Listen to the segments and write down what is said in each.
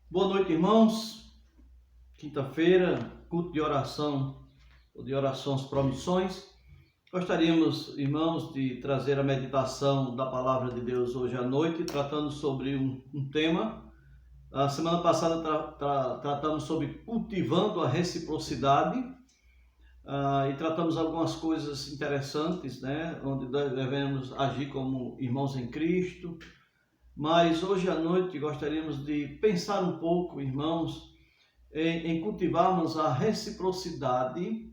Boa noite, irmãos. Quinta-feira, culto de orações promissões. Gostaríamos, irmãos, de trazer a meditação da palavra de Deus hoje à noite, tratando sobre um tema. A semana passada tratamos sobre cultivando a reciprocidade e tratamos algumas coisas interessantes, né? Onde devemos agir como irmãos em Cristo. Mas hoje à noite gostaríamos de pensar um pouco, irmãos, em cultivarmos a reciprocidade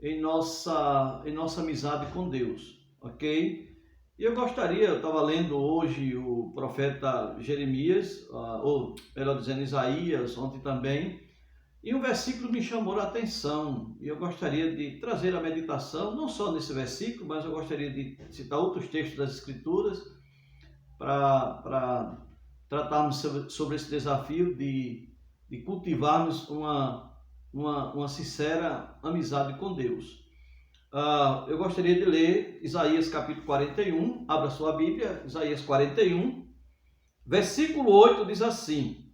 em nossa amizade com Deus, ok? E eu estava lendo hoje o profeta Jeremias, ou melhor dizendo, Isaías, ontem também, e um versículo me chamou a atenção, e eu gostaria de trazer a meditação, não só nesse versículo, mas eu gostaria de citar outros textos das Escrituras, para tratarmos sobre esse desafio de cultivarmos uma sincera amizade com Deus. Eu gostaria de ler Isaías capítulo 41, abra sua Bíblia, Isaías 41, versículo 8 diz assim: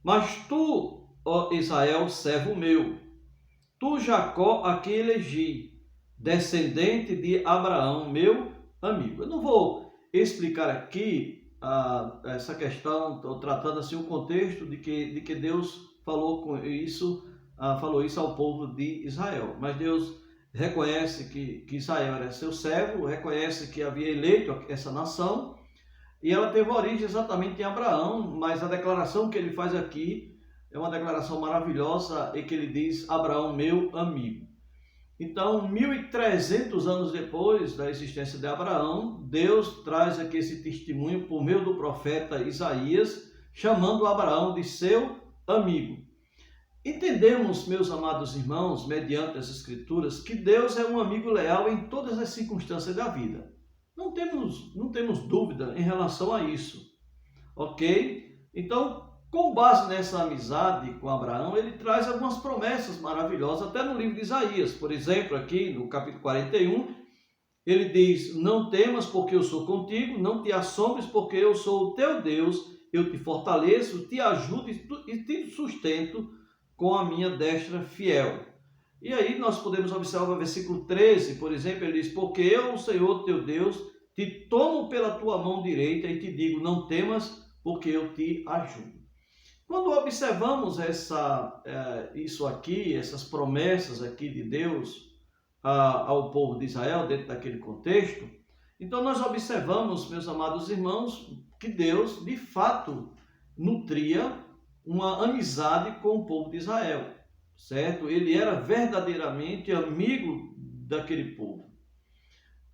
Mas tu, ó Israel, servo meu, tu Jacó a quem elegi, descendente de Abraão, meu amigo. Eu não vou explicar aqui essa questão, estou tratando assim o contexto de que Deus falou isso ao povo de Israel. Mas Deus reconhece que Israel era seu servo, reconhece que havia eleito essa nação, e ela teve origem exatamente em Abraão, mas a declaração que ele faz aqui é uma declaração maravilhosa, em que ele diz: Abraão, meu amigo. Então, 1.300 anos depois da existência de Abraão, Deus traz aqui esse testemunho por meio do profeta Isaías, chamando Abraão de seu amigo. Entendemos, meus amados irmãos, mediante as Escrituras, que Deus é um amigo leal em todas as circunstâncias da vida. Não temos dúvida em relação a isso, ok? Então, com base nessa amizade com Abraão, ele traz algumas promessas maravilhosas, até no livro de Isaías. Por exemplo, aqui no capítulo 41, ele diz: Não temas, porque eu sou contigo, não te assombres, porque eu sou o teu Deus, eu te fortaleço, te ajudo e te sustento com a minha destra fiel. E aí nós podemos observar o versículo 13, por exemplo, ele diz: Porque eu, o Senhor teu Deus, te tomo pela tua mão direita e te digo: Não temas, porque eu te ajudo. Quando observamos isso aqui, essas promessas aqui de Deus ao povo de Israel, dentro daquele contexto, então nós observamos, meus amados irmãos, que Deus, de fato, nutria uma amizade com o povo de Israel, certo? Ele era verdadeiramente amigo daquele povo.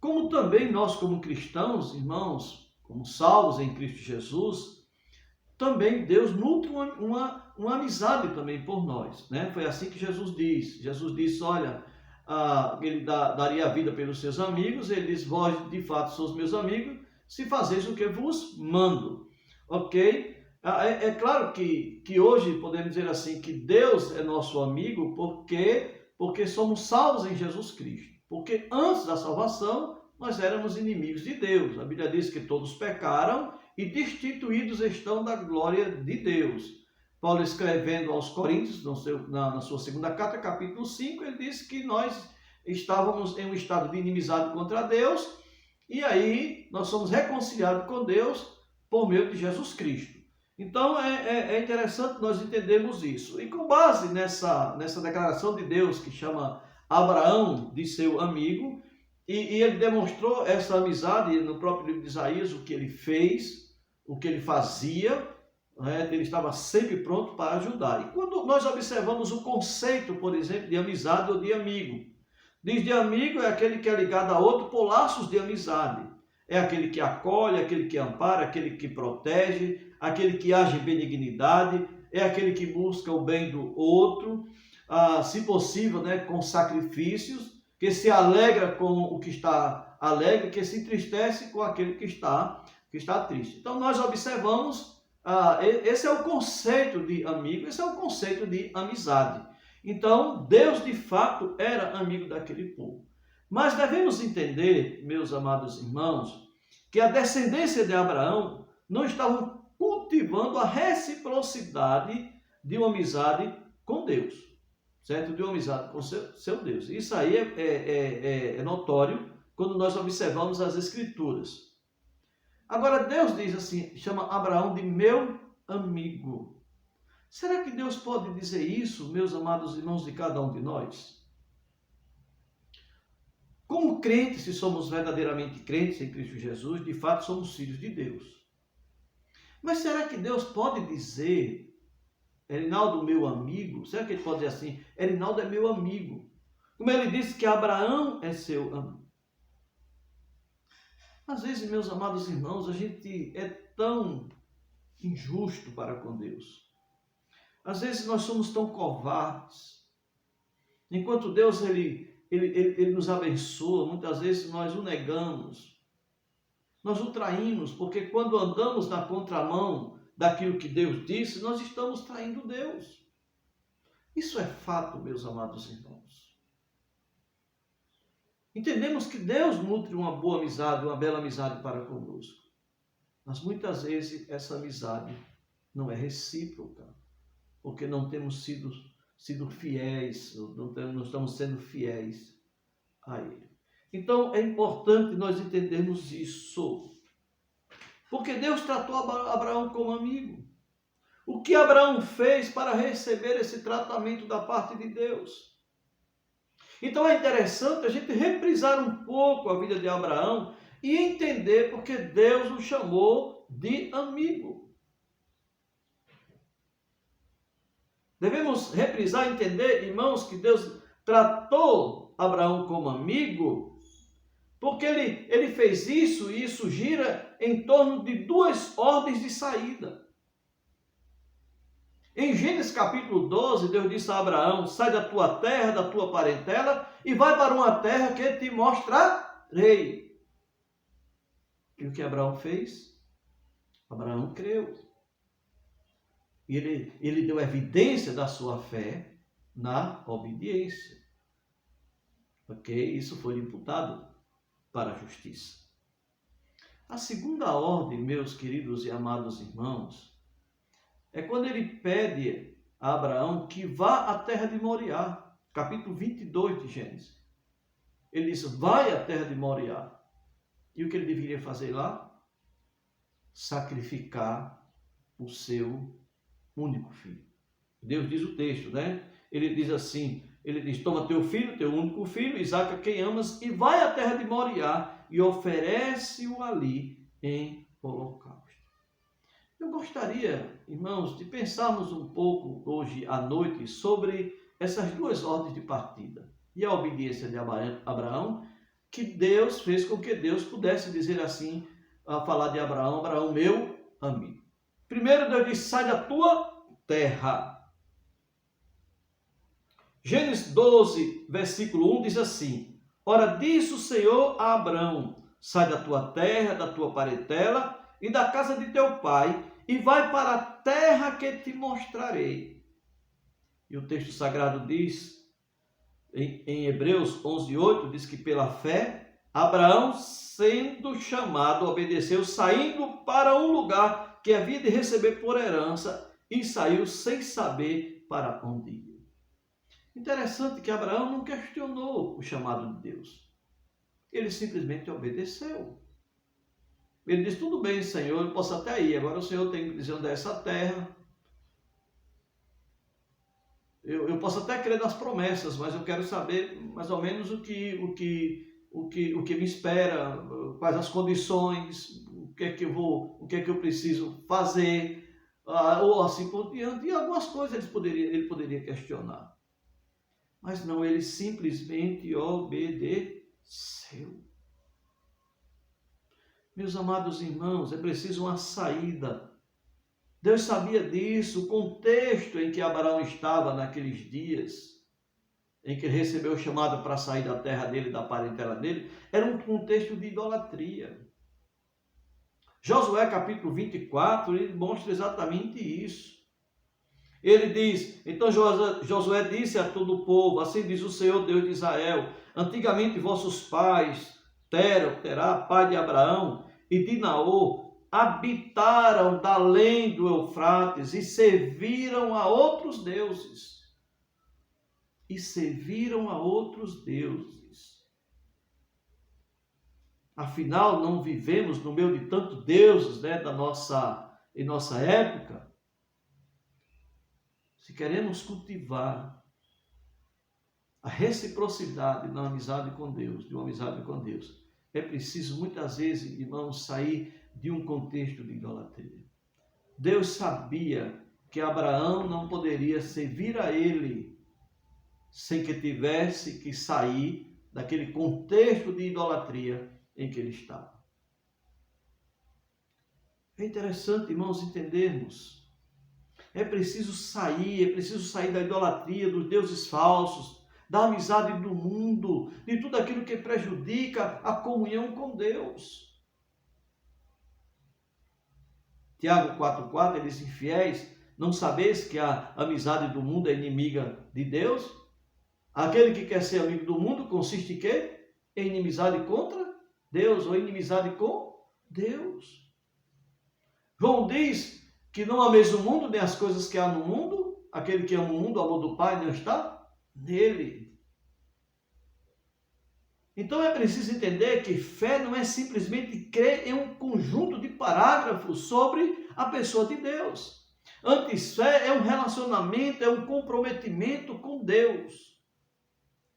Como também nós, como cristãos, irmãos, como salvos em Cristo Jesus, também Deus nutre uma amizade também por nós, né? Foi assim que Jesus diz. Jesus disse: olha, ele daria a vida pelos seus amigos. Ele diz: vós de fato sois meus amigos, se fazeis o que vos mando, ok? É claro que hoje podemos dizer assim, que Deus é nosso amigo porque somos salvos em Jesus Cristo. Porque antes da salvação, nós éramos inimigos de Deus. A Bíblia diz que todos pecaram e destituídos estão da glória de Deus. Paulo, escrevendo aos Coríntios, na sua segunda carta, capítulo 5, ele diz que nós estávamos em um estado de inimizade contra Deus, e aí nós somos reconciliados com Deus por meio de Jesus Cristo. Então é interessante nós entendermos isso. E com base nessa declaração de Deus, que chama Abraão de seu amigo, e ele demonstrou essa amizade no próprio livro de Isaías, o que ele fez, o que ele fazia, né? Ele estava sempre pronto para ajudar. E quando nós observamos o conceito, por exemplo, de amizade ou de amigo, diz: de amigo é aquele que é ligado a outro por laços de amizade. É aquele que acolhe, aquele que ampara, aquele que protege, aquele que age em benignidade, é aquele que busca o bem do outro, se possível, né, com sacrifícios, que se alegra com o que está alegre, que se entristece com aquele que está triste. Então nós observamos, esse é o conceito de amigo, esse é o conceito de amizade. Então Deus de fato era amigo daquele povo. Mas devemos entender, meus amados irmãos, que a descendência de Abraão não estava cultivando a reciprocidade de uma amizade com Deus, certo? De uma amizade com seu Deus. Isso aí é notório quando nós observamos as Escrituras. Agora, Deus diz assim, chama Abraão de meu amigo. Será que Deus pode dizer isso, meus amados irmãos, de cada um de nós? Como crentes, se somos verdadeiramente crentes em Cristo Jesus, de fato somos filhos de Deus. Mas será que Deus pode dizer, Erinaldo, meu amigo? Será que ele pode dizer assim, Erinaldo é meu amigo? Como ele disse que Abraão é seu amigo. Às vezes, meus amados irmãos, a gente é tão injusto para com Deus. Às vezes nós somos tão covardes. Enquanto Deus ele nos abençoa, muitas vezes nós o negamos. Nós o traímos, porque quando andamos na contramão daquilo que Deus disse, nós estamos traindo Deus. Isso é fato, meus amados irmãos. Entendemos que Deus nutre uma boa amizade, uma bela amizade para conosco. Mas muitas vezes essa amizade não é recíproca, porque não temos sido fiéis, não estamos sendo fiéis a Ele. Então é importante nós entendermos isso. Porque Deus tratou Abraão como amigo. O que Abraão fez para receber esse tratamento da parte de Deus? Então é interessante a gente reprisar um pouco a vida de Abraão e entender porque Deus o chamou de amigo. Devemos reprisar e entender, irmãos, que Deus tratou Abraão como amigo, porque ele fez isso e isso gira em torno de duas ordens de saída. Em Gênesis capítulo 12, Deus disse a Abraão, sai da tua terra, da tua parentela e vai para uma terra que te mostrarei. E o que Abraão fez? Abraão creu. E ele deu evidência da sua fé na obediência. Ok? Isso foi imputado para a justiça. A segunda ordem, meus queridos e amados irmãos, é quando ele pede a Abraão que vá à terra de Moriá, capítulo 22 de Gênesis. Ele diz, vai à terra de Moriá. E o que ele deveria fazer lá? Sacrificar o seu único filho. Deus diz o texto, né? Ele diz assim, ele diz, toma teu filho, teu único filho, Isaque, a quem amas, e vai à terra de Moriá e oferece-o ali em holocausto. Eu gostaria, irmãos, de pensarmos um pouco hoje à noite sobre essas duas ordens de partida e a obediência de Abraão, que Deus fez com que Deus pudesse dizer assim, a falar de Abraão, Abraão, meu amigo. Primeiro Deus diz, sai da tua terra. Gênesis 12, versículo 1 diz assim, ora disse o Senhor a Abraão, sai da tua terra, da tua parentela e da casa de teu pai, e vai para a terra que te mostrarei. E o texto sagrado diz, em Hebreus 11:8, diz que pela fé, Abraão, sendo chamado, obedeceu, saindo para um lugar que havia de receber por herança, e saiu sem saber para onde ia. Interessante que Abraão não questionou o chamado de Deus. Ele simplesmente obedeceu. Ele diz, tudo bem, Senhor, eu posso até ir. Agora o Senhor tem que dizer onde é essa terra. Eu posso até crer nas promessas, mas eu quero saber mais ou menos o que me espera, quais as condições, o que é que eu preciso fazer, ou assim por diante. E algumas coisas ele poderia questionar. Mas não, ele simplesmente obedeceu. Meus amados irmãos, é preciso uma saída. Deus sabia disso, o contexto em que Abraão estava naqueles dias, em que ele recebeu o chamado para sair da terra dele, da parentela dele, era um contexto de idolatria. Josué capítulo 24, ele mostra exatamente isso. Ele diz, então Josué disse a todo o povo, assim diz o Senhor Deus de Israel, antigamente vossos pais, Terá, pai de Abraão, e de Naor, habitaram da além do Eufrates e serviram a outros deuses. E serviram a outros deuses. Afinal, não vivemos no meio de tantos deuses, né, em nossa época. Se queremos cultivar a reciprocidade na amizade com Deus, de uma amizade com Deus, é preciso muitas vezes, irmãos, sair de um contexto de idolatria. Deus sabia que Abraão não poderia servir a ele sem que tivesse que sair daquele contexto de idolatria em que ele estava. É interessante, irmãos, entendermos. É preciso sair da idolatria, dos deuses falsos, da amizade do mundo, de tudo aquilo que prejudica a comunhão com Deus. Tiago 4,4, ele diz: infiéis, não sabeis que a amizade do mundo é inimiga de Deus? Aquele que quer ser amigo do mundo consiste em quê? Em inimizade contra Deus, ou inimizade com Deus. João diz que não ameis o mundo, nem as coisas que há no mundo. Aquele que ama o mundo, o amor do Pai não está nele. Então é preciso entender que fé não é simplesmente crer em um conjunto de parágrafos sobre a pessoa de Deus. Antes, fé é um relacionamento, é um comprometimento com Deus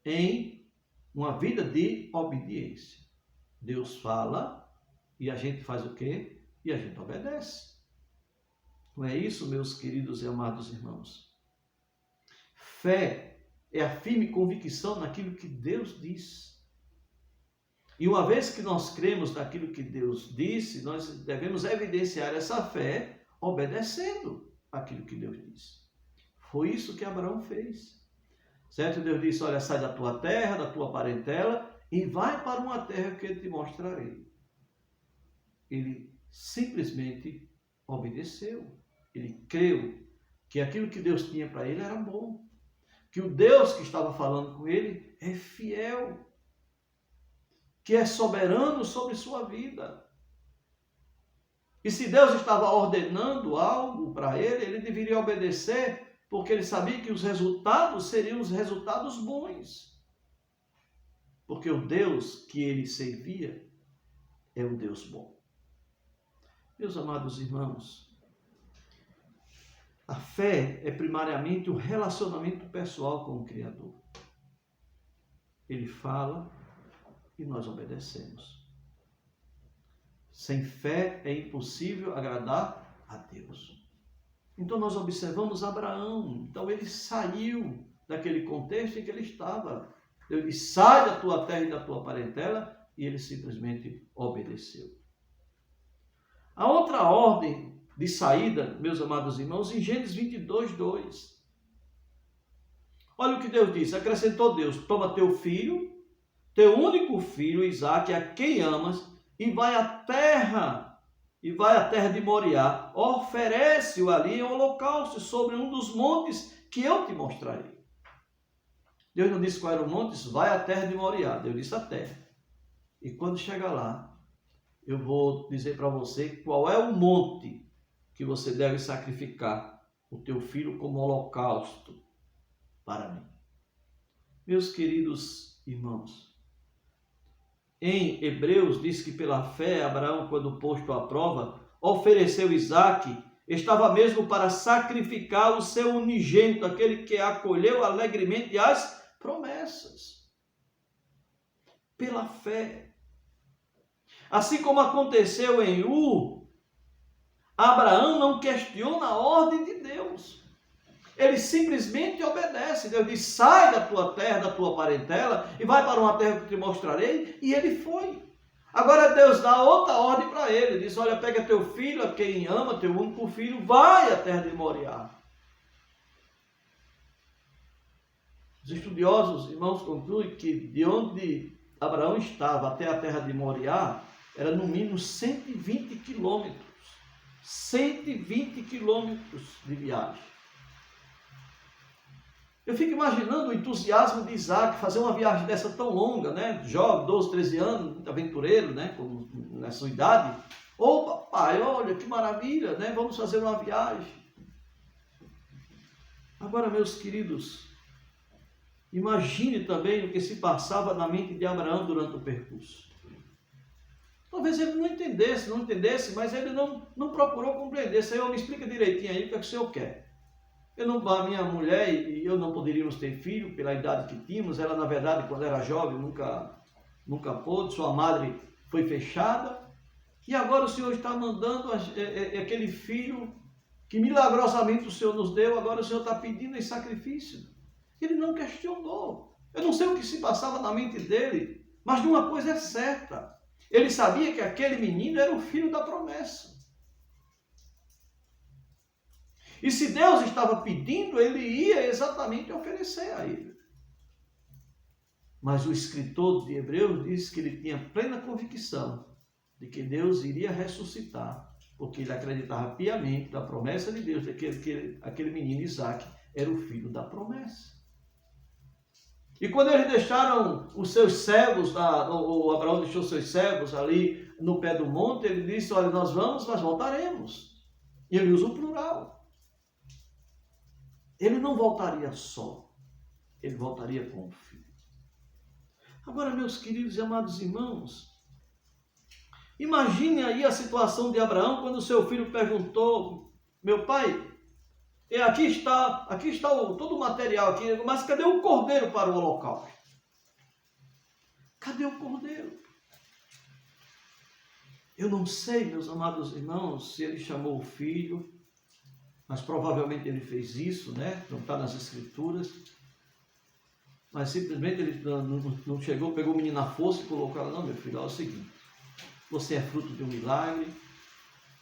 em uma vida de obediência. Deus fala e a gente faz o quê? E a gente obedece. Não é isso, meus queridos e amados irmãos? Fé é a firme convicção naquilo que Deus diz. E uma vez que nós cremos naquilo que Deus disse, nós devemos evidenciar essa fé obedecendo aquilo que Deus disse. Foi isso que Abraão fez. Certo? Deus disse: olha, sai da tua terra, da tua parentela e vai para uma terra que eu te mostrarei. Ele simplesmente obedeceu. Ele creu que aquilo que Deus tinha para ele era bom. Que o Deus que estava falando com ele é fiel. Que é soberano sobre sua vida. E se Deus estava ordenando algo para ele, ele deveria obedecer, porque ele sabia que os resultados seriam os resultados bons. Porque o Deus que ele servia é um Deus bom. Meus amados irmãos, a fé é primariamente um relacionamento pessoal com o Criador. Ele fala e nós obedecemos. Sem fé é impossível agradar a Deus. Então nós observamos Abraão. Então ele saiu daquele contexto em que ele estava. Ele disse: sai da tua terra e da tua parentela, e ele simplesmente obedeceu. A outra ordem de saída, meus amados irmãos, em Gênesis 22, 2. Olha o que Deus disse: acrescentou Deus: toma teu filho, teu único filho, Isaque, a quem amas, e vai à terra de Moriá, oferece-o ali em holocausto sobre um dos montes que eu te mostrarei. Deus não disse qual era o monte, vai à terra de Moriá, Deus disse a terra. E quando chegar lá, eu vou dizer para você qual é o monte que você deve sacrificar o teu filho como holocausto para mim. Meus queridos irmãos, em Hebreus diz que pela fé Abraão, quando posto à prova, ofereceu Isaque, estava mesmo para sacrificar o seu unigênito, aquele que acolheu alegremente as promessas. Pela fé. Assim como aconteceu em Abraão não questiona a ordem de Deus. Ele simplesmente obedece. Deus diz: sai da tua terra, da tua parentela e vai para uma terra que te mostrarei. E ele foi. Agora Deus dá outra ordem para ele. Diz: olha, pega teu filho, a quem ama, teu único filho, vai à terra de Moriá. Os estudiosos, irmãos, concluem que de onde Abraão estava até a terra de Moriá era no mínimo 120 quilômetros. 120 quilômetros de viagem. Eu fico imaginando o entusiasmo de Isaac fazer uma viagem dessa tão longa, né? Jovem, 12, 13 anos, muito aventureiro, né? Na sua idade. Ô papai, olha que maravilha, né? Vamos fazer uma viagem. Agora, meus queridos, imagine também o que se passava na mente de Abraão durante o percurso. Talvez ele não entendesse, mas ele não procurou compreender. Senhor, me explica direitinho aí o que é que o Senhor quer. A minha mulher e eu não poderíamos ter filho pela idade que tínhamos. Ela, na verdade, quando era jovem, nunca pôde. Sua madre foi fechada. E agora o Senhor está mandando aquele filho que milagrosamente o Senhor nos deu. Agora o Senhor está pedindo em sacrifício. Ele não questionou. Eu não sei o que se passava na mente dele, mas de uma coisa é certa. Ele sabia que aquele menino era o filho da promessa. E se Deus estava pedindo, ele ia exatamente oferecer a ele. Mas o escritor de Hebreus diz que ele tinha plena convicção de que Deus iria ressuscitar, porque ele acreditava piamente na promessa de Deus, de que aquele menino Isaque era o filho da promessa. E quando eles deixaram os seus servos, o Abraão deixou seus servos ali no pé do monte, ele disse, olha, nós vamos, mas voltaremos. E ele usa o plural. Ele não voltaria só, ele voltaria com o filho. Agora, meus queridos e amados irmãos, imagine aí a situação de Abraão quando o seu filho perguntou, meu pai, aqui está todo o material aqui, mas cadê o cordeiro para o holocausto? Cadê o cordeiro? Eu não sei, meus amados irmãos, se ele chamou o filho, mas provavelmente ele fez isso, né? Não está nas escrituras. Mas simplesmente ele não chegou, pegou o menino na força e colocou ela, não, meu filho, é o seguinte, você é fruto de um milagre,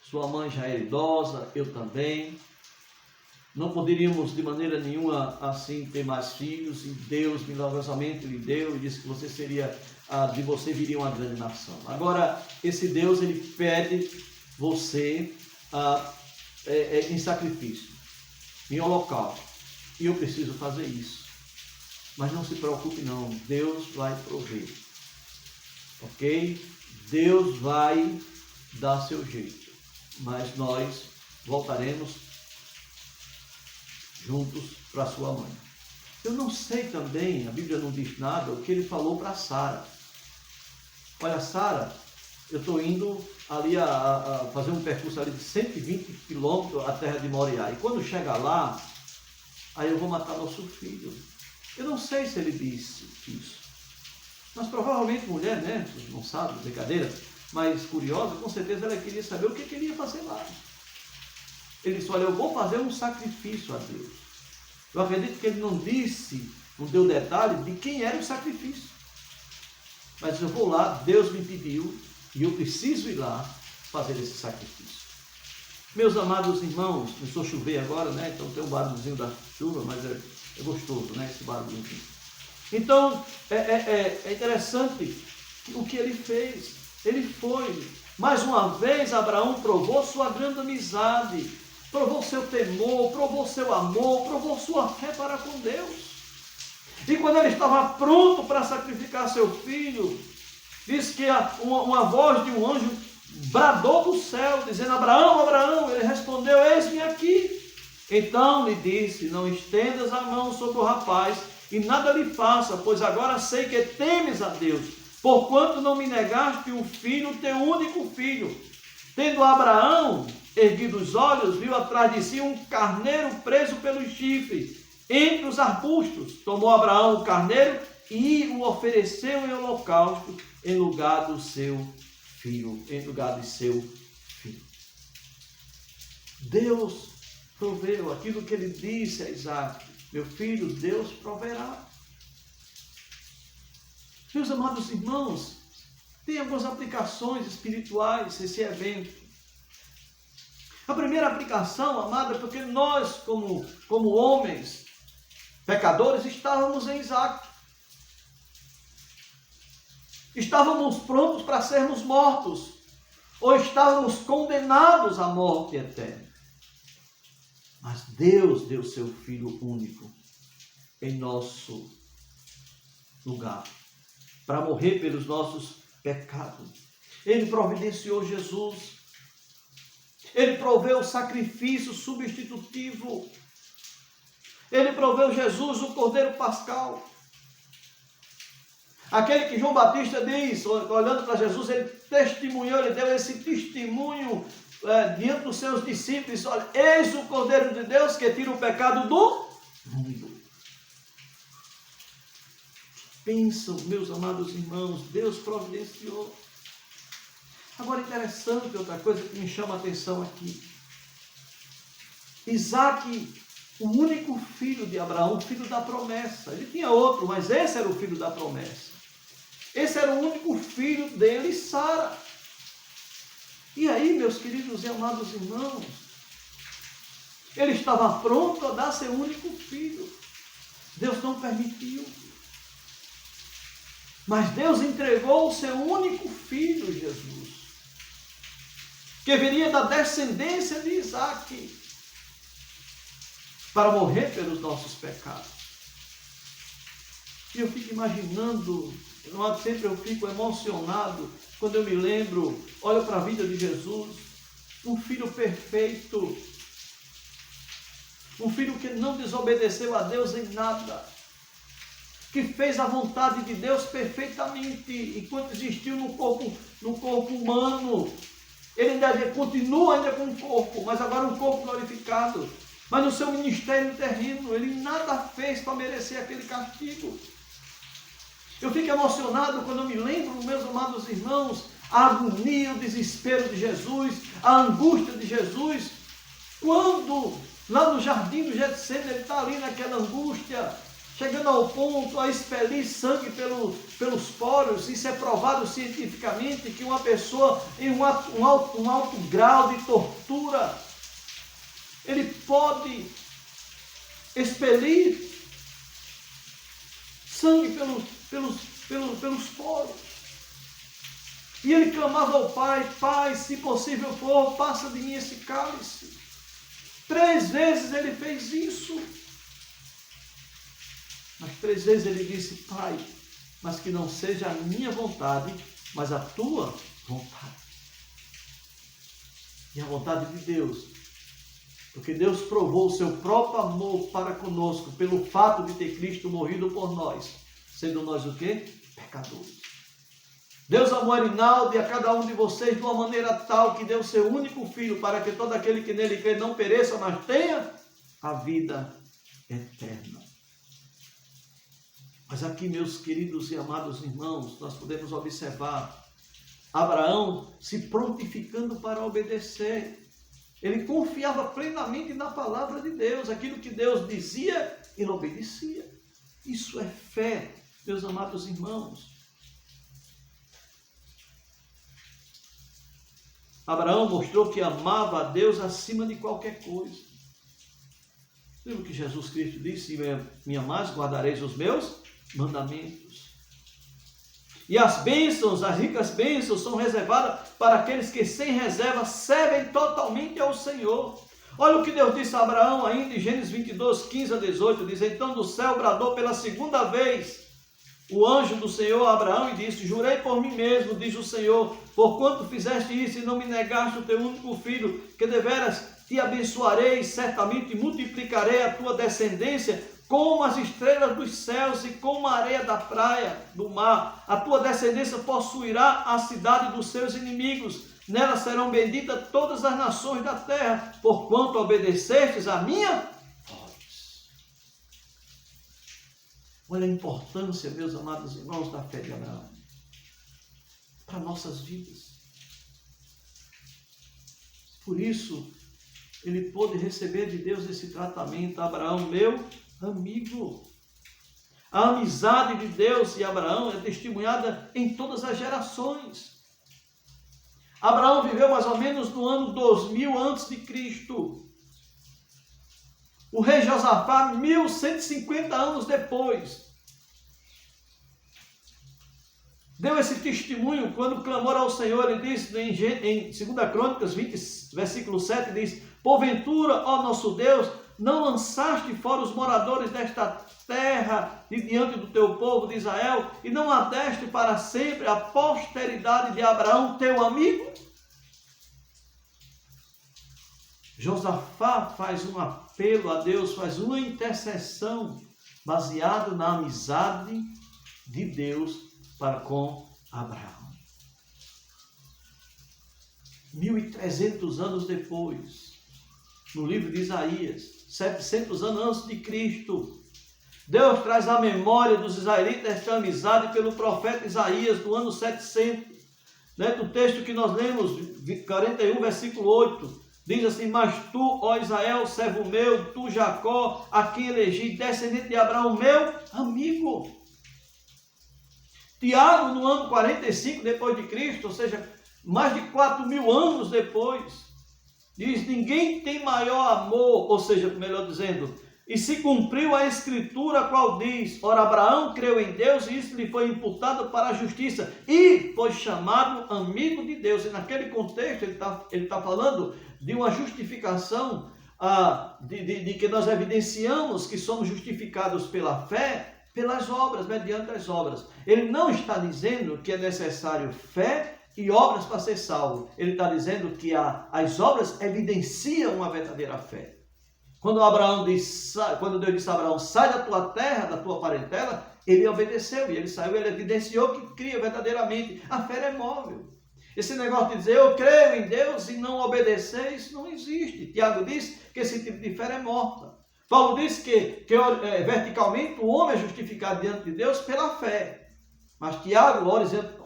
sua mãe já é idosa, eu também. Não poderíamos de maneira nenhuma assim ter mais filhos, e Deus milagrosamente lhe deu e disse que de você viria uma grande nação. Agora, esse Deus, ele pede você em sacrifício, em holocausto, e eu preciso fazer isso. Mas não se preocupe não, Deus vai prover, ok? Deus vai dar seu jeito, mas nós voltaremos juntos para sua mãe. Eu não sei também, a Bíblia não diz nada, o que ele falou para Sara. Olha, Sara, eu estou indo ali a fazer um percurso ali de 120 quilômetros à terra de Moriá. E quando chegar lá, aí eu vou matar nosso filho. Eu não sei se ele disse isso. Mas provavelmente mulher, né? Não sabe, brincadeira, mas curiosa, com certeza ela queria saber o que ele ia fazer lá. Ele disse, olha, eu vou fazer um sacrifício a Deus. Eu acredito que ele não deu detalhe de quem era o sacrifício. Mas eu vou lá, Deus me pediu, e eu preciso ir lá fazer esse sacrifício. Meus amados irmãos, começou a chover agora, né? Então tem um barulhozinho da chuva, mas é gostoso, né? Esse barulho. Então, é interessante o que ele fez. Ele foi. Mais uma vez, Abraão provou sua grande amizade, provou seu temor, provou seu amor, provou sua fé para com Deus. E quando ele estava pronto para sacrificar seu filho, diz que uma voz de um anjo bradou do céu, dizendo, Abraão, Abraão. Ele respondeu, eis-me aqui. Então lhe disse, não estendas a mão sobre o rapaz e nada lhe faça, pois agora sei que temes a Deus, porquanto não me negaste o filho, teu único filho. Tendo Abraão erguido os olhos, viu atrás de si um carneiro preso pelos chifres, entre os arbustos. Tomou Abraão o carneiro e o ofereceu em holocausto, em lugar do seu filho, em lugar de seu filho. Deus proveu aquilo que ele disse a Isaque, meu filho, Deus proverá. Meus amados irmãos, tem algumas aplicações espirituais esse evento. A primeira aplicação, amada, é porque nós, como homens, pecadores, estávamos em Isaque. Estávamos prontos para sermos mortos, ou estávamos condenados à morte eterna. Mas Deus deu seu Filho único em nosso lugar, para morrer pelos nossos pecados. Ele providenciou Jesus Ele proveu o sacrifício substitutivo. Ele proveu Jesus, o Cordeiro Pascal. Aquele que João Batista diz, olhando para Jesus, ele testemunhou, ele deu esse testemunho diante dos seus discípulos. Olha, eis o Cordeiro de Deus que tira o pecado do mundo. Pensam, meus amados irmãos, Deus providenciou. Agora, interessante, outra coisa que me chama a atenção aqui. Isaac, o único filho de Abraão, filho da promessa. Ele tinha outro, mas esse era o filho da promessa. Esse era o único filho dele, Sara. E aí, meus queridos e amados irmãos, ele estava pronto a dar seu único filho. Deus não permitiu. Mas Deus entregou o seu único filho, Jesus, que viria da descendência de Isaac, para morrer pelos nossos pecados. E eu fico imaginando, sempre eu fico emocionado quando eu me lembro, olho para a vida de Jesus, um filho perfeito, um filho que não desobedeceu a Deus em nada, que fez a vontade de Deus perfeitamente, enquanto existiu no corpo humano. Ele ainda continua com um corpo, mas agora um corpo glorificado. Mas no seu ministério terreno, ele nada fez para merecer aquele castigo. Eu fico emocionado quando eu me lembro, meus amados irmãos, a agonia, o desespero de Jesus, a angústia de Jesus, quando lá no jardim do Getsemane ele está ali naquela angústia, chegando ao ponto a expelir sangue pelos poros. Isso é provado cientificamente que uma pessoa em um alto grau de tortura, ele pode expelir sangue pelos poros. E ele clamava ao Pai: Pai, se possível for, passa de mim esse cálice. 3 vezes ele fez isso. Mas 3 vezes ele disse: Pai, mas que não seja a minha vontade, mas a tua vontade. E a vontade de Deus, porque Deus provou o seu próprio amor para conosco, pelo fato de ter Cristo morrido por nós, sendo nós o quê? Pecadores. Deus amou a Rinaldo e a cada um de vocês de uma maneira tal que deu seu único filho, para que todo aquele que nele crê não pereça, mas tenha a vida eterna. Mas aqui, meus queridos e amados irmãos, nós podemos observar Abraão se prontificando para obedecer. Ele confiava plenamente na palavra de Deus. Aquilo que Deus dizia, ele obedecia. Isso é fé, meus amados irmãos. Abraão mostrou que amava a Deus acima de qualquer coisa. Lembra que Jesus Cristo disse: me amais, guardareis os meus mandamentos. E as bênçãos, as ricas bênçãos, são reservadas para aqueles que sem reserva servem totalmente ao Senhor. Olha o que Deus disse a Abraão ainda em Gênesis 22, 15 a 18. Diz: então do céu bradou pela segunda vez o anjo do Senhor a Abraão e disse: jurei por mim mesmo, diz o Senhor, porquanto fizeste isso e não me negaste o teu único filho, que deveras te abençoarei, certamente multiplicarei a tua descendência como as estrelas dos céus e como a areia da praia do mar. A tua descendência possuirá a cidade dos seus inimigos. Nela serão benditas todas as nações da terra, porquanto obedecestes a minha voz. Olha a importância, meus amados irmãos, da fé de Abraão para nossas vidas. Por isso, ele pôde receber de Deus esse tratamento. Abraão, meu amigo. A amizade de Deus e Abraão é testemunhada em todas as gerações. Abraão viveu mais ou menos no ano 2000 a.C. O rei Josafá, 1150 anos depois, deu esse testemunho quando clamou ao Senhor. Ele diz em 2 Crônicas 20, versículo 7, diz: porventura, ó nosso Deus, não lançaste fora os moradores desta terra de diante do teu povo de Israel, e não a deste para sempre a posteridade de Abraão, teu amigo? Josafá faz um apelo a Deus, faz uma intercessão baseado na amizade de Deus para com Abraão. 1.300 anos depois, no livro de Isaías, 700 anos antes de Cristo, Deus traz à memória dos israelitas esta amizade pelo profeta Isaías do ano 700. Do texto que nós lemos, 41, versículo 8, diz assim: mas tu, ó Israel, servo meu, tu Jacó, a quem elegi, descendente de Abraão, meu amigo. Tiago, no ano 45 depois de Cristo, ou seja, mais de 4.000 anos depois, diz: ninguém tem maior amor, ou seja, melhor dizendo, e se cumpriu a escritura, qual diz: ora, Abraão creu em Deus e isso lhe foi imputado para a justiça e foi chamado amigo de Deus. E naquele contexto ele tá falando de uma justificação, de que nós evidenciamos que somos justificados pela fé, pelas obras, mediante as obras. Ele não está dizendo que é necessário fé e obras para ser salvo. Ele está dizendo que as obras evidenciam uma verdadeira fé. Quando Deus disse a Abraão: sai da tua terra, da tua parentela, ele obedeceu e ele saiu, ele evidenciou que cria verdadeiramente. A fé é móvel. Esse negócio de dizer eu creio em Deus e não obedecer, isso não existe. Tiago diz que esse tipo de fé é morta. Paulo diz que verticalmente o homem é justificado diante de Deus pela fé. Mas Tiago,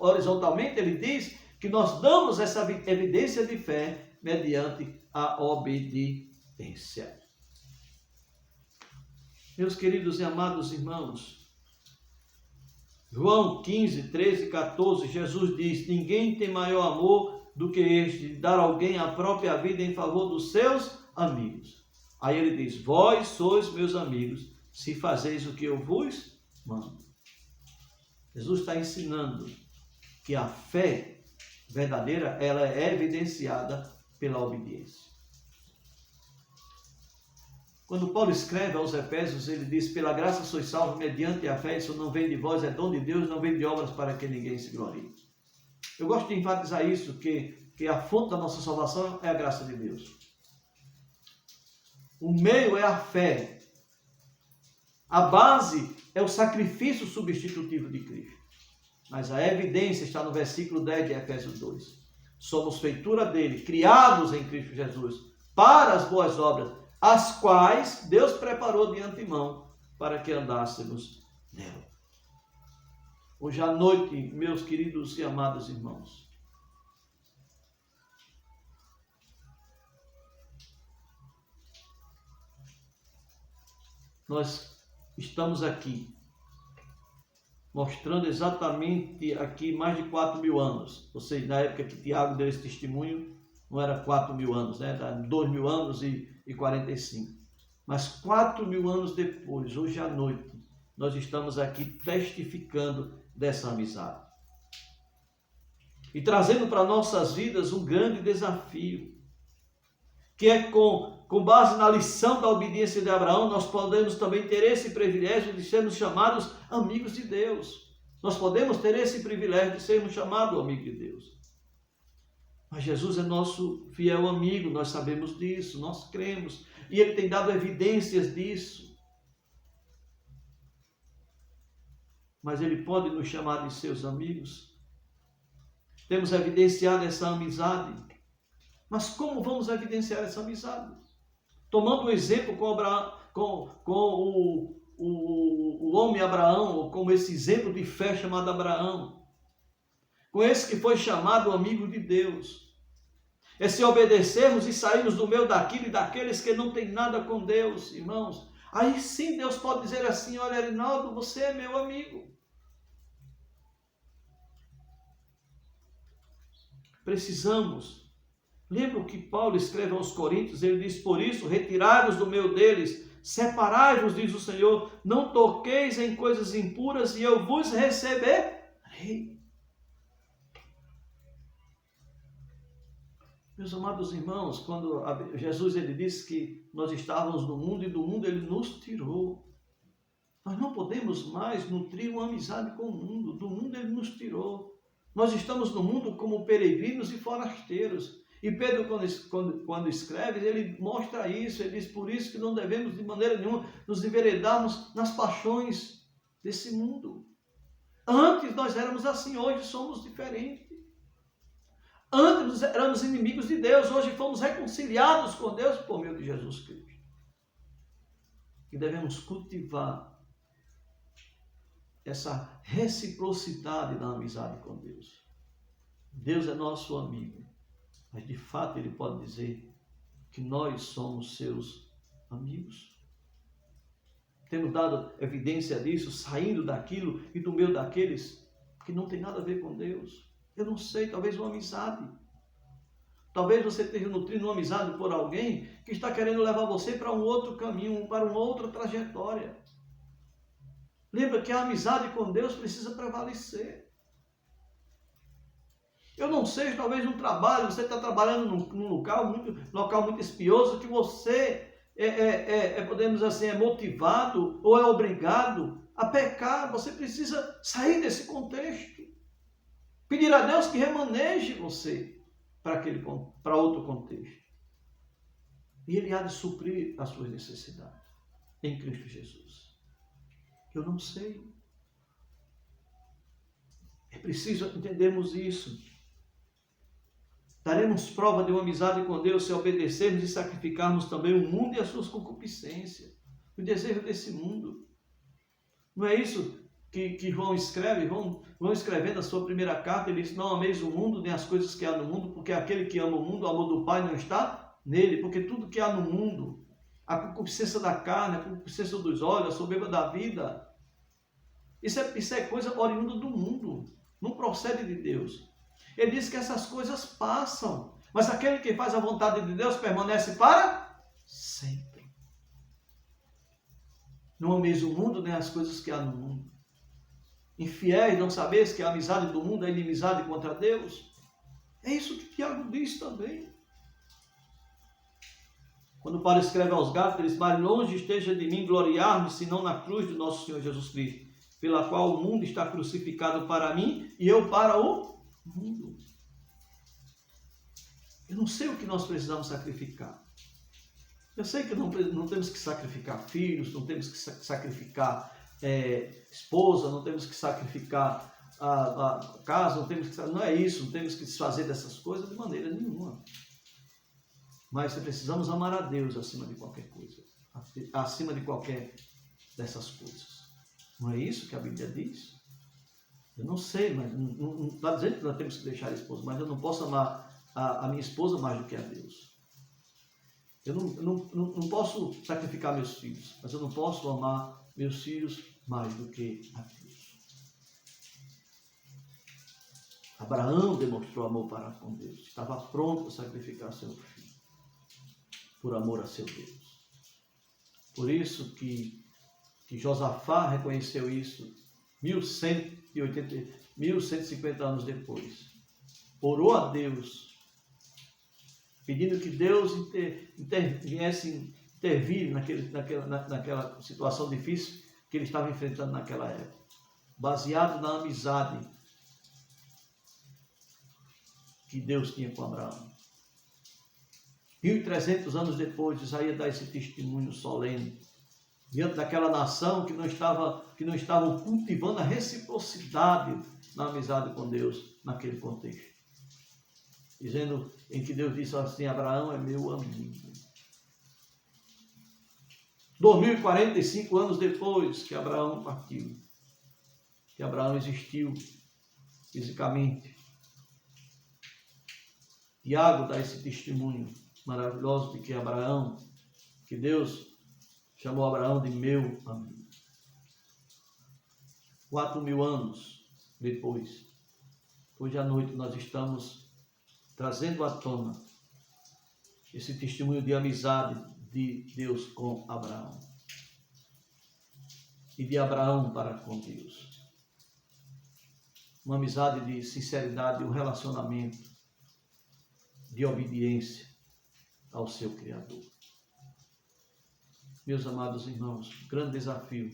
horizontalmente, ele diz que nós damos essa evidência de fé mediante a obediência. Meus queridos e amados irmãos, João 15, 13 e 14, Jesus diz: ninguém tem maior amor do que este, de dar a alguém a própria vida em favor dos seus amigos. Aí ele diz: vós sois meus amigos, se fazeis o que eu vos mando. Jesus está ensinando que a fé verdadeira, ela é evidenciada pela obediência. Quando Paulo escreve aos Efésios, ele diz: pela graça sois salvos mediante a fé, isso não vem de vós, é dom de Deus, não vem de obras para que ninguém se glorie. Eu gosto de enfatizar isso, que a fonte da nossa salvação é a graça de Deus. O meio é a fé. A base é o sacrifício substitutivo de Cristo. Mas a evidência está no versículo 10 de Efésios 2. Somos feitura dele, criados em Cristo Jesus, para as boas obras, as quais Deus preparou de antemão para que andássemos nela. Hoje à noite, meus queridos e amados irmãos, nós estamos aqui mostrando exatamente aqui mais de 4.000 anos, ou seja, na época que Tiago deu esse testemunho, não era 4.000 anos, né? Era 2.000 anos e 45. Mas 4.000 anos depois, hoje à noite, nós estamos aqui testificando dessa amizade. E trazendo para nossas vidas um grande desafio, que é com base na lição da obediência de Abraão, nós podemos também ter esse privilégio de sermos chamados amigos de Deus. Nós podemos ter esse privilégio de sermos chamados amigos de Deus. Mas Jesus é nosso fiel amigo, nós sabemos disso, nós cremos, e Ele tem dado evidências disso. Mas Ele pode nos chamar de seus amigos. Temos evidenciado essa amizade. Mas como vamos evidenciar essa amizade? Tomando um exemplo com o homem Abraão, ou como esse exemplo de fé chamado Abraão. Com esse que foi chamado amigo de Deus. É se obedecermos e sairmos do meio daquilo e daqueles que não têm nada com Deus, irmãos. Aí sim Deus pode dizer assim: olha, Arinaldo, você é meu amigo. Precisamos. Lembra o que Paulo escreve aos Coríntios? Ele diz: por isso, retirai-vos do meio deles, separai-vos, diz o Senhor, não toqueis em coisas impuras e eu vos receberei. Meus amados irmãos, quando Jesus ele disse que nós estávamos no mundo e do mundo ele nos tirou. Nós não podemos mais nutrir uma amizade com o mundo. Do mundo ele nos tirou. Nós estamos no mundo como peregrinos e forasteiros. E Pedro, quando escreve, ele mostra isso, ele diz, por isso que não devemos de maneira nenhuma nos enveredarmos nas paixões desse mundo. Antes nós éramos assim, hoje somos diferentes. Antes éramos inimigos de Deus, hoje fomos reconciliados com Deus por meio de Jesus Cristo. E devemos cultivar essa reciprocidade da amizade com Deus. Deus é nosso amigo, mas de fato Ele pode dizer que nós somos seus amigos. Temos dado evidência disso, saindo daquilo e do meio daqueles que não tem nada a ver com Deus. Eu não sei, talvez uma amizade. Talvez você esteja nutrindo uma amizade por alguém que está querendo levar você para um outro caminho, para uma outra trajetória. Lembra que a amizade com Deus precisa prevalecer. Eu não sei, talvez no trabalho, você está trabalhando num local muito espinhoso, que você podemos dizer assim, é motivado ou é obrigado a pecar. Você precisa sair desse contexto. Pedir a Deus que remaneje você para outro contexto. E Ele há de suprir as suas necessidades em Cristo Jesus. Eu não sei. É preciso entendermos isso. Daremos prova de uma amizade com Deus se obedecermos e sacrificarmos também o mundo e as suas concupiscências, o desejo desse mundo. Não é isso que João escreve? João escrevendo a sua primeira carta, ele diz, não ameis o mundo nem as coisas que há no mundo, porque aquele que ama o mundo, o amor do Pai não está nele, porque tudo que há no mundo, a concupiscência da carne, a concupiscência dos olhos, a soberba da vida, isso é coisa oriunda do mundo, não procede de Deus. Ele diz que essas coisas passam, mas aquele que faz a vontade de Deus permanece para sempre. Não ameis o mundo nem as coisas que há no mundo. Infiéis, não sabeis que a amizade do mundo é inimizade contra Deus? É isso que Tiago diz também. Quando Paulo escreve aos Gálatas, ele diz, mas longe esteja de mim gloriar-me, senão na cruz do nosso Senhor Jesus Cristo, pela qual o mundo está crucificado para mim e eu para o mundo. Eu não sei o que nós precisamos sacrificar. Eu sei que não temos que sacrificar filhos, não temos que sacrificar esposa, não temos que sacrificar a casa, não é isso, não temos que desfazer dessas coisas de maneira nenhuma. Mas precisamos amar a Deus acima de qualquer coisa, acima de qualquer dessas coisas. Não é isso que a Bíblia diz? Eu não sei, mas não está dizendo que nós temos que deixar a esposa, mas eu não posso amar a minha esposa mais do que a Deus. Eu não posso sacrificar meus filhos, mas eu não posso amar meus filhos mais do que a Deus. Abraão demonstrou amor para com Deus, estava pronto a sacrificar seu filho, por amor a seu Deus. Por isso que Josafá reconheceu isso 1150 anos depois. Orou a Deus, pedindo que Deus viesse intervir naquela situação difícil que ele estava enfrentando naquela época, baseado na amizade que Deus tinha com Abraão. 1300 anos depois, Isaías dá esse testemunho solene diante daquela nação que não estavam cultivando a reciprocidade na amizade com Deus naquele contexto, dizendo em que Deus disse assim, Abraão é meu amigo. 2045 anos depois que Abraão partiu, que Abraão existiu fisicamente, Tiago dá esse testemunho maravilhoso de que Deus chamou Abraão de meu amigo. 4.000 anos depois, hoje à noite nós estamos trazendo à tona esse testemunho de amizade de Deus com Abraão e de Abraão para com Deus. Uma amizade de sinceridade, um relacionamento de obediência ao seu Criador. Meus amados irmãos, o grande desafio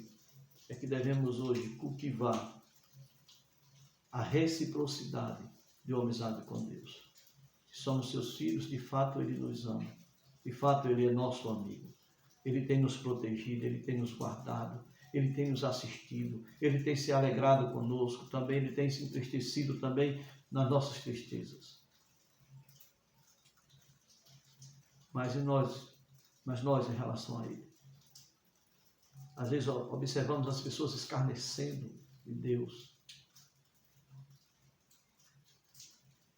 é que devemos hoje cultivar a reciprocidade de uma amizade com Deus. somos seus filhos, de fato Ele nos ama, de fato Ele é nosso amigo. Ele tem nos protegido, Ele tem nos guardado, Ele tem nos assistido, Ele tem se alegrado conosco também, Ele tem se entristecido também nas nossas tristezas. Mas nós em relação a Ele, às vezes observamos as pessoas escarnecendo de Deus.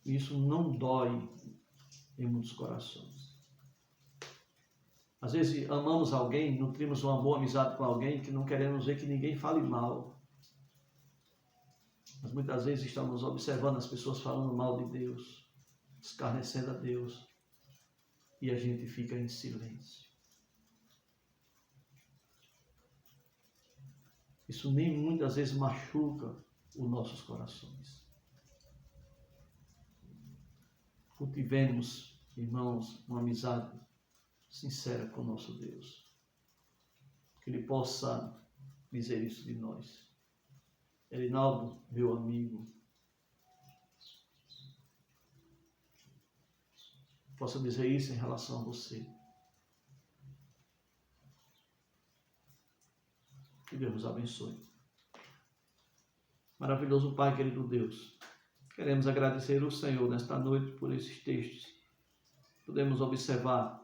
Isso não dói em muitos corações. Às vezes amamos alguém, nutrimos uma boa amizade com alguém que não queremos ver que ninguém fale mal. Mas muitas vezes estamos observando as pessoas falando mal de Deus, escarnecendo a Deus, e a gente fica em silêncio. Isso nem muitas vezes machuca os nossos corações. Cultivemos, irmãos, uma amizade sincera com o nosso Deus. Que Ele possa dizer isso de nós. Erinaldo, meu amigo, possa dizer isso em relação a você. Que Deus nos abençoe. Maravilhoso Pai, querido Deus, queremos agradecer ao Senhor nesta noite por esses textos. Podemos observar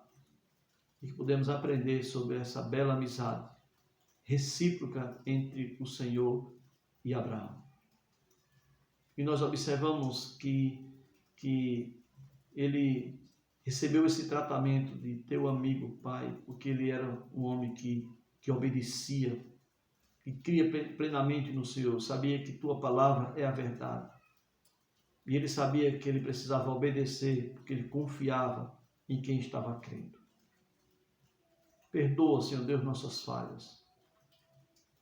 e que podemos aprender sobre essa bela amizade recíproca entre o Senhor e Abraão. E nós observamos que ele recebeu esse tratamento de teu amigo, Pai, porque ele era um homem que obedecia, que cria plenamente no Senhor, sabia que tua palavra é a verdade. E ele sabia que ele precisava obedecer, porque ele confiava em quem estava crendo. Perdoa, Senhor Deus, nossas falhas,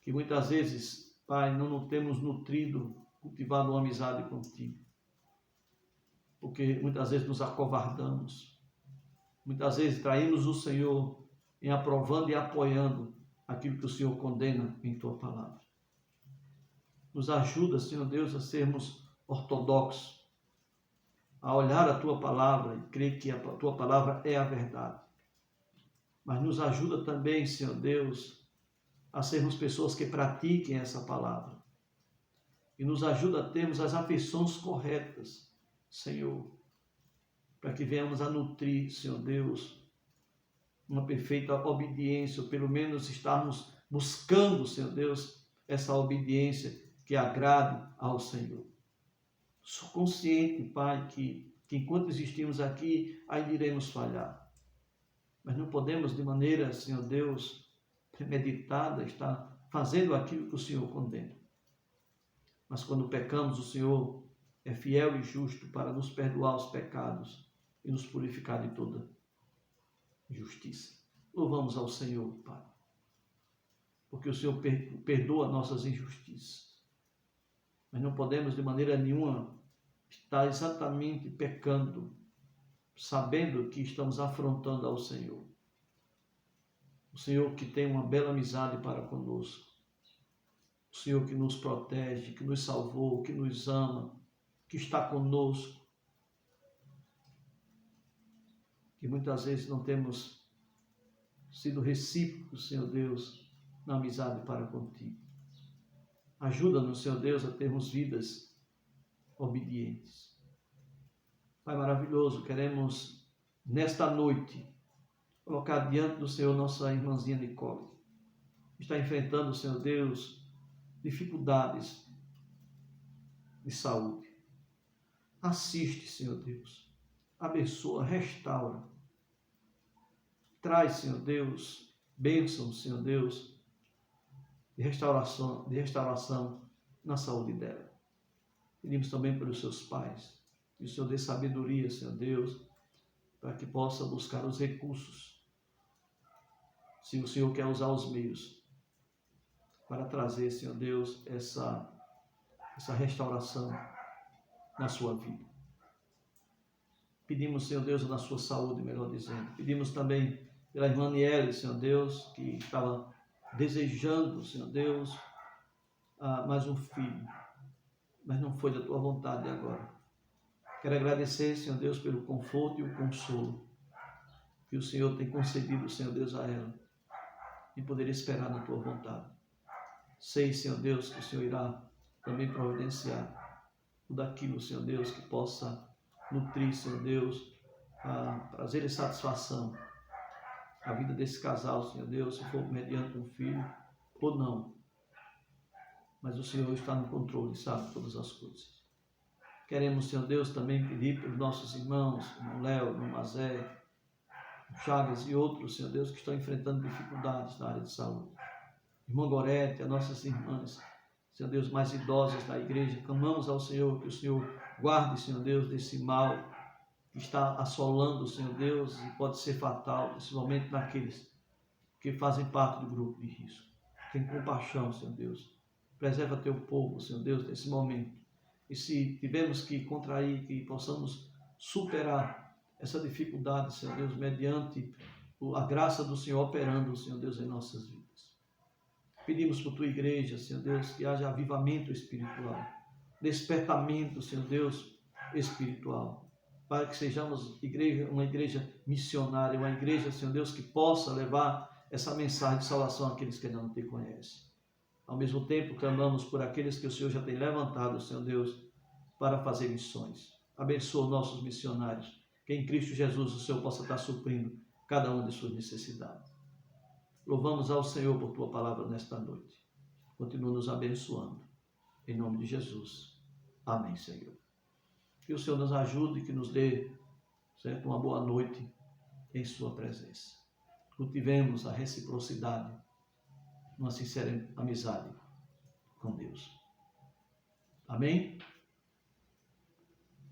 que muitas vezes, Pai, não temos nutrido, cultivado uma amizade contigo, porque muitas vezes nos acovardamos, muitas vezes traímos o Senhor em aprovando e apoiando aquilo que o Senhor condena em tua palavra. Nos ajuda, Senhor Deus, a sermos ortodoxos, a olhar a tua palavra e crer que a tua palavra é a verdade. Mas nos ajuda também, Senhor Deus, a sermos pessoas que pratiquem essa palavra. E nos ajuda a termos as afeições corretas, Senhor, para que venhamos a nutrir, Senhor Deus, uma perfeita obediência, ou pelo menos estarmos buscando, Senhor Deus, essa obediência que agrade ao Senhor. Sou consciente, Pai, que enquanto existimos aqui, ainda iremos falhar. Mas não podemos, de maneira, Senhor Deus, premeditada, estar fazendo aquilo que o Senhor condena. Mas quando pecamos, o Senhor é fiel e justo para nos perdoar os pecados e nos purificar de toda injustiça. Louvamos ao Senhor, Pai, porque o Senhor perdoa nossas injustiças. Mas não podemos, de maneira nenhuma, estar exatamente pecando, sabendo que estamos afrontando ao Senhor. O Senhor que tem uma bela amizade para conosco. O Senhor que nos protege, que nos salvou, que nos ama, que está conosco. Que muitas vezes não temos sido recíprocos, Senhor Deus, na amizade para contigo. Ajuda-nos, Senhor Deus, a termos vidas obedientes. Pai maravilhoso, queremos nesta noite colocar diante do Senhor nossa irmãzinha Nicole. Está enfrentando, Senhor Deus, dificuldades de saúde. Assiste, Senhor Deus. Abençoa, restaura. Traz, Senhor Deus, bênçãos, Senhor Deus, de restauração na saúde dela. Pedimos também pelos seus pais. Que o Senhor dê sabedoria, Senhor Deus, para que possa buscar os recursos, se o Senhor quer usar os meios, para trazer, Senhor Deus, essa restauração na sua vida. Pedimos, Senhor Deus, na sua saúde, melhor dizendo. Pedimos também pela irmã Niele, Senhor Deus, que estava desejando, Senhor Deus, mais um filho, mas não foi da tua vontade agora. Quero agradecer, Senhor Deus, pelo conforto e o consolo que o Senhor tem concedido, Senhor Deus, a ela, e poder esperar na tua vontade. Sei, Senhor Deus, que o Senhor irá também providenciar tudo aquilo, Senhor Deus, que possa nutrir, Senhor Deus, prazer e satisfação a vida desse casal, Senhor Deus, se for mediante um filho ou não. Mas o Senhor está no controle, sabe todas as coisas. Queremos, Senhor Deus, também pedir pelos nossos irmãos, irmão Léo, irmão Mazé, Chagas e outros, Senhor Deus, que estão enfrentando dificuldades na área de saúde. Irmã Gorete, as nossas irmãs, Senhor Deus, mais idosas da igreja, clamamos ao Senhor que o Senhor guarde, Senhor Deus, desse mal que está assolando, Senhor Deus, e pode ser fatal, principalmente naqueles que fazem parte do grupo de risco. Tem compaixão, Senhor Deus. Preserva teu povo, Senhor Deus, nesse momento. E se tivermos que contrair, que possamos superar essa dificuldade, Senhor Deus, mediante a graça do Senhor operando, Senhor Deus, em nossas vidas. Pedimos por tua igreja, Senhor Deus, que haja avivamento espiritual, despertamento, Senhor Deus, espiritual, para que sejamos uma igreja missionária, uma igreja, Senhor Deus, que possa levar essa mensagem de salvação àqueles que ainda não te conhecem. Ao mesmo tempo, clamamos por aqueles que o Senhor já tem levantado, Senhor Deus, para fazer missões. Abençoa nossos missionários, que em Cristo Jesus o Senhor possa estar suprindo cada uma de suas necessidades. Louvamos ao Senhor por tua palavra nesta noite. Continua nos abençoando. Em nome de Jesus. Amém, Senhor. Que o Senhor nos ajude e que nos dê, certo, uma boa noite em sua presença. Cultivemos a reciprocidade, uma sincera amizade com Deus. Amém?